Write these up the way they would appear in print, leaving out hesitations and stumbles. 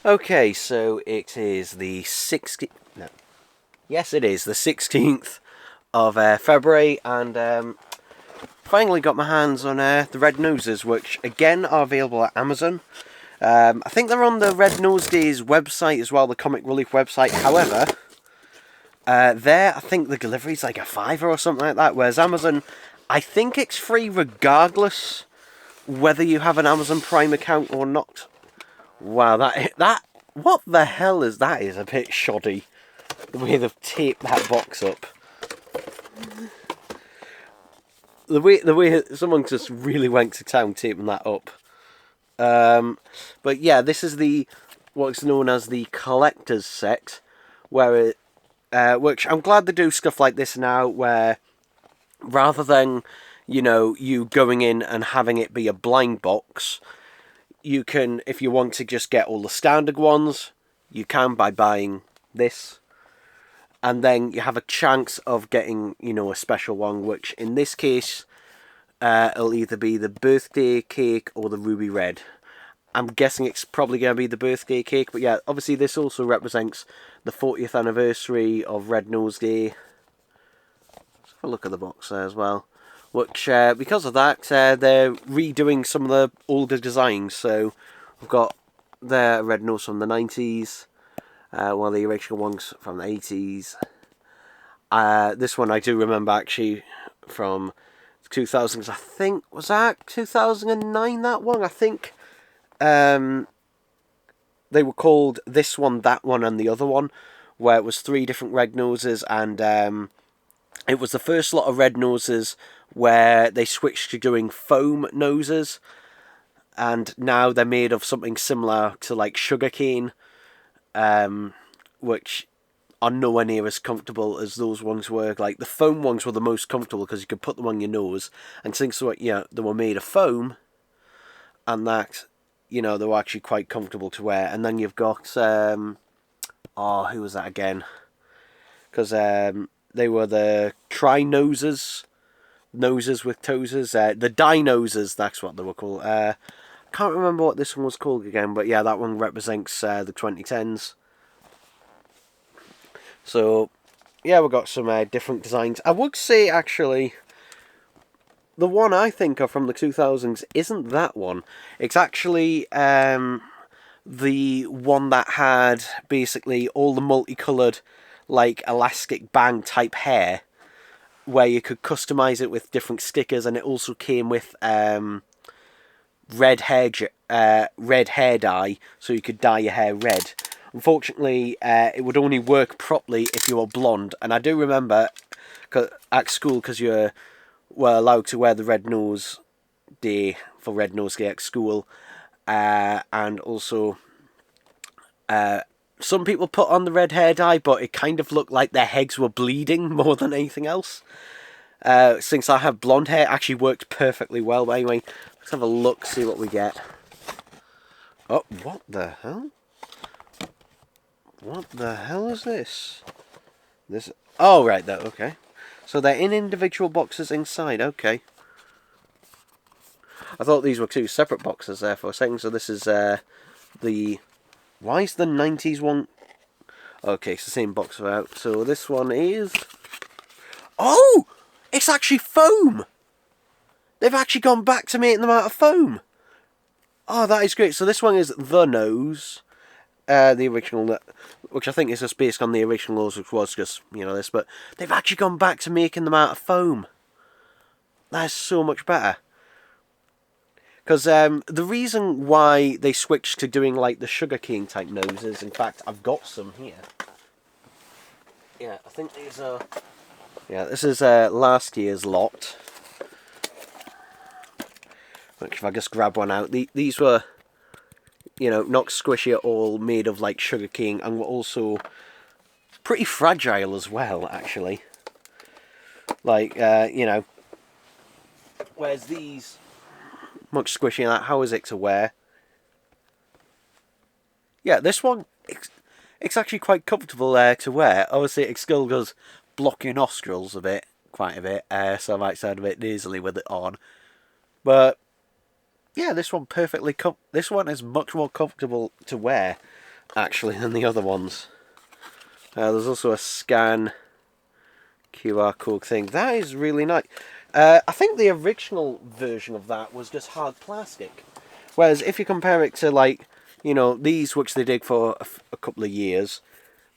Okay, so it is the 16th. No. Yes, it is the 16th of February, and finally got my hands on the Red Noses, which again are available at Amazon. I think they're on the Red Nose Days website as well, the Comic Relief website. However, there I think the delivery's like a fiver or something like that, whereas Amazon, I think it's free regardless whether you have an Amazon Prime account or not. Wow, that what the hell is that? Is a bit shoddy. The way they've taped that box up. The way someone just really went to town taping that up. But yeah, this is the what's known as the collector's set, where which I'm glad they do stuff like this now, where rather than you going in and having it be a blind box, you can, if you want to just get all the standard ones, you can by buying this. And then you have a chance of getting, a special one, which in this case, it'll either be the birthday cake or the ruby red. I'm guessing it's probably going to be the birthday cake, but yeah, obviously this also represents the 40th anniversary of Red Nose Day. Let's have a look at the box there as well. Which, because of that, they're redoing some of the older designs. So we've got the Red Nose from the 90s, one of the original ones from the 80s. This one I do remember actually from 2000s. I think, was that 2009, that one? I think they were called This One, That One, and the Other One, where it was 3 different Red Noses, and it was the first lot of Red Noses where they switched to doing foam noses, and now they're made of something similar to like sugarcane, which are nowhere near as comfortable as those ones were. Like the foam ones were the most comfortable because you could put them on your nose, and since they were made of foam, and that they were actually quite comfortable to wear. And then you've got who was that again? Because they were the tri-noses. Noses with toeses. The Dinoses, that's what they were called. Can't remember what this one was called again, but yeah, that one represents the 2010s. So, yeah, we've got some different designs. I would say, actually, the one I think of from the 2000s isn't that one. It's actually the one that had basically all the multicoloured, like, elastic band type hair, where you could customize it with different stickers, and it also came with red hair dye, so you could dye your hair red. Unfortunately, it would only work properly if you were blonde, and I do remember at school, because you were allowed to wear the Red Nose Day for Red Nose Day at school, and also some people put on the red hair dye, but it kind of looked like their heads were bleeding more than anything else. Since I have blonde hair, it actually worked perfectly well. But anyway, let's have a look, see what we get. Oh, what the hell? What the hell is this? Oh, right, there, okay. So they're in individual boxes inside, okay. I thought these were 2 separate boxes there for a second, so this is the... Why is the 90s one... Okay, it's the same box out. So this one is... Oh! It's actually foam! They've actually gone back to making them out of foam. Oh, that is great. So this one is The Nose. The original, which I think is just based on the original Nose, which was just, this. But they've actually gone back to making them out of foam. That's so much better. Because the reason why they switched to doing like the sugarcane type noses, in fact, I've got some here. Yeah, I think these are... Yeah, this is last year's lot. Which, if I just grab one out, these were, not squishy at all, made of like sugarcane, and were also pretty fragile as well, actually. Like, whereas these, much squishier than that, how is it to wear? Yeah, this one, it's actually quite comfortable to wear. Obviously, it still does block your nostrils quite a bit, so I might sound a bit nasally with it on. But yeah, this one this one is much more comfortable to wear. actually, than the other ones. There's also a scan QR code thing. That is really nice. I think the original version of that was just hard plastic. Whereas if you compare it to, like, you know, these, which they did for a couple of years,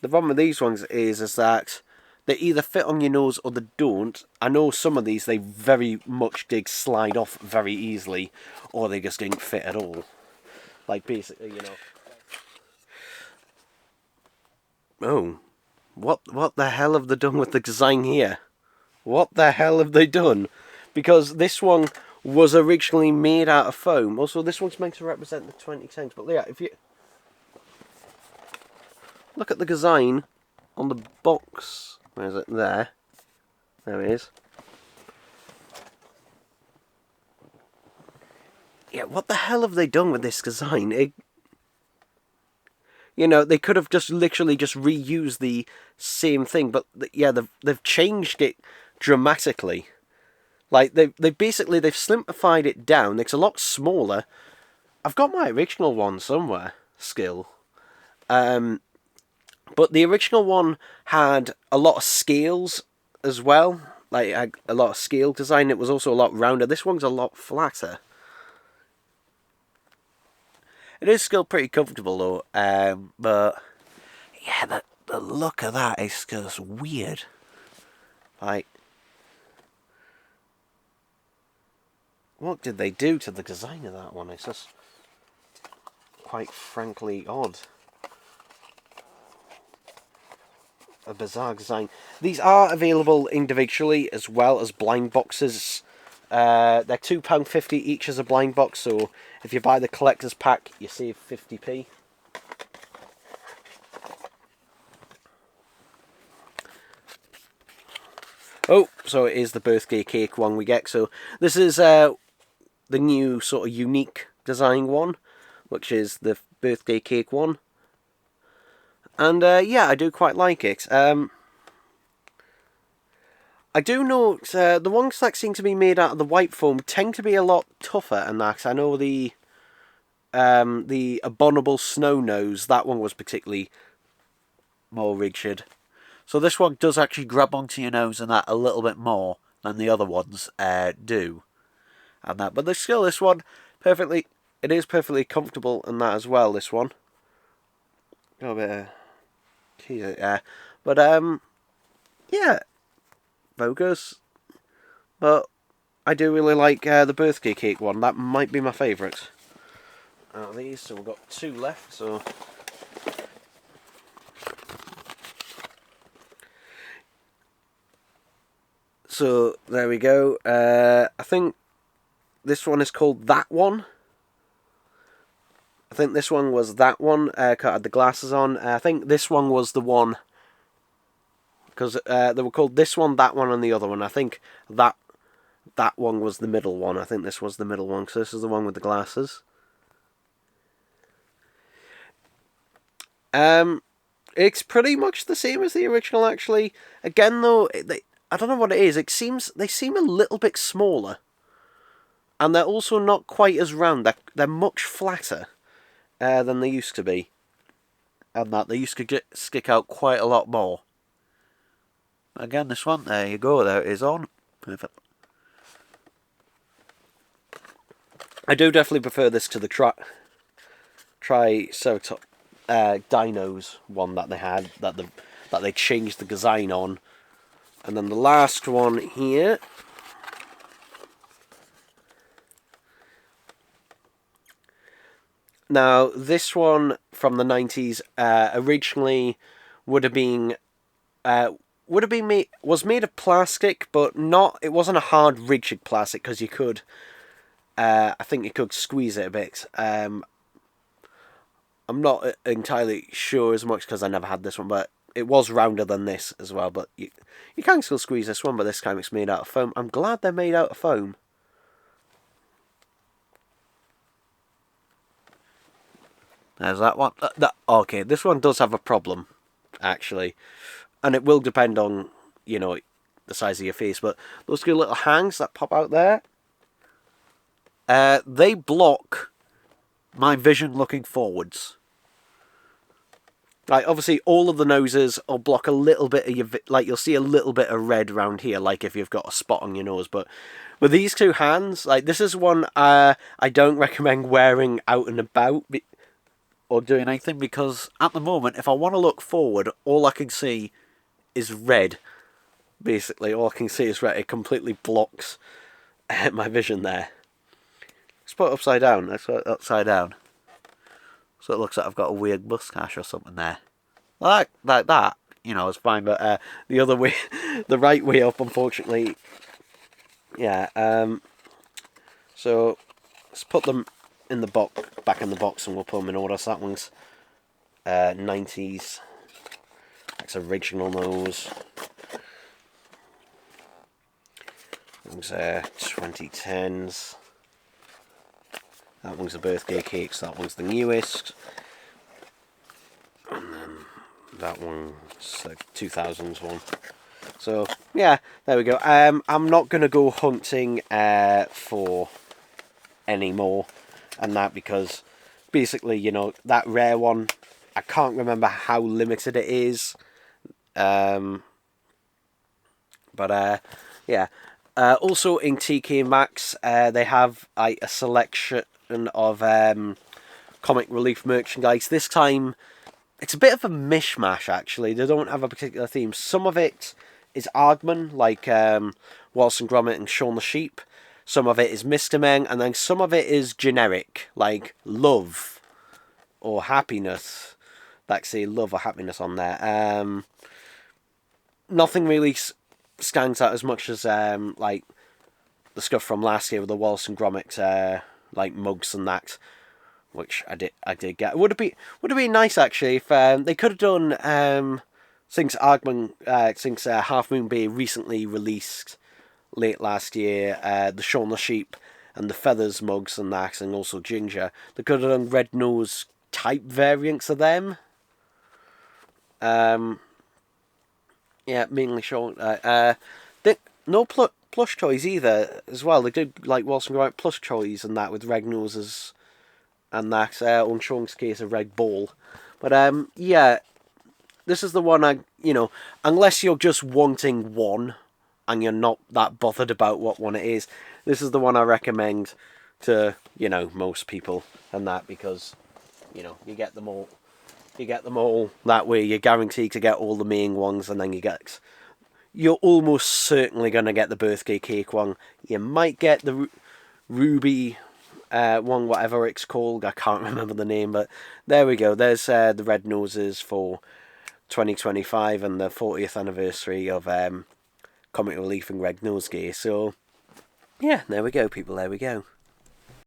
the problem with these ones is that they either fit on your nose or they don't. I know some of these, they very much did slide off very easily, or they just didn't fit at all. Like, basically, you know. Oh, what the hell have they done with the design here? What the hell have they done? Because this one was originally made out of foam. Also, this one's meant to represent the 2010s. But yeah, if you look at the design on the box, where is it? There it is. Yeah, what the hell have they done with this design? You know, they could have just literally just reused the same thing, but yeah, they've changed it dramatically. Like they've simplified it down. It's a lot smaller. I've got my original one somewhere still, but the original one had a lot of scales as well, like a lot of scale design. It was also a lot rounder. This one's a lot flatter. It is still pretty comfortable though, but yeah, the look of that is just weird. Like, what did they do to the design of that one? It's just quite frankly odd. A bizarre design. These are available individually as well as blind boxes. They're £2.50 each as a blind box, so if you buy the collector's pack, you save 50p. Oh, so it is the birthday cake one we get. So this is the new sort of unique design one, which is the birthday cake one. And yeah, I do quite like it. I do note the ones that seem to be made out of the white foam tend to be a lot tougher than that. I know the Abominable Snow Nose, that one was particularly more rigid. So this one does actually grab onto your nose and that a little bit more than the other ones do. And that, but still, this one it is perfectly comfortable in that as well. This one, got a bit of tease there, but yeah, bogus. But I do really like the birthday cake one. That might be my favourite out of these. So we've got two left. So there we go. I think this one is called That One. I think this one was That One. Had the glasses on. I think this one was the one, because they were called This One, That One, and the other one. I think that one was the middle one. I think this was the middle one, so this is the one with the glasses. It's pretty much the same as the original, actually. Again, though, I don't know what it is. They seem a little bit smaller, and they're also not quite as round. They're much flatter than they used to be, and that they used to stick out quite a lot more. Again, this one, there you go. There it is on. Perfect. I do definitely prefer this to the Triceratops Dinos one that they had, that they changed the design on. And then the last one here. Now, this one from the 90s originally was made of plastic, but not. It wasn't a hard, rigid plastic, because you could. I think you could squeeze it a bit. I'm not entirely sure as much because I never had this one, but it was rounder than this as well. But you can still squeeze this one, but this time it's made out of foam. I'm glad they're made out of foam. There's that one. Okay, this one does have a problem, actually. And it will depend on, you know, the size of your face. But those two little hangs that pop out there, they block my vision looking forwards. Like, obviously, all of the noses will block a little bit of your... Like, you'll see a little bit of red around here, like if you've got a spot on your nose. But with these two hands, like, this is one I don't recommend wearing out and about or doing anything, because at the moment, if I want to look forward, all I can see is red. Basically, all I can see is red. It completely blocks my vision there. Let's put it upside down. Let's put it upside down. So it looks like I've got a weird mustache or something there. Like that, you know, it's fine. But the other way, the right way up, unfortunately, yeah. So let's put them in the box, back in the box, and we'll put them in order. So that one's 90s. That's original nose. That one's 2010s. That one's a birthday cake, so that one's the newest. And then that one's the 2000s one. So, yeah, there we go. I'm not going to go hunting for any more and that, because basically, you know, that rare one, I can't remember how limited it is. But, yeah. Also in TK Maxx, they have a selection of comic relief merchandise. This time, it's a bit of a mishmash, actually. They don't have a particular theme. Some of it is Aardman, like Wallace and Gromit and Shaun the Sheep. Some of it is Mr. Men, and then some of it is generic, like love or happiness. Like, say, love or happiness on there. Nothing really stands out as much as like the stuff from last year with the Wallace and Gromit like mugs and that, which I did get. It would have been nice, actually, if they could have done since Half Moon Bay recently released late last year the Shaun the Sheep and the Feathers mugs and that, and also Ginger. They could have done red nose type variants of them. Yeah, mainly Shaun. No plush toys either as well. They did like Wallace and Gromit plush toys and that with red noses and that. On Shaun's case, a red ball. But yeah, this is the one unless you're just wanting one and you're not that bothered about what one it is, this is the one I recommend to most people and that, because you get them all. You get them all that way. You're guaranteed to get all the main ones, and then you're almost certainly going to get the birthday cake one. You might get the ruby one, whatever it's called. I can't remember the name, but there we go. There's the red noses for 2025 and the 40th anniversary of Comic Relief and Red Nosegay. So, yeah, there we go, people. There we go.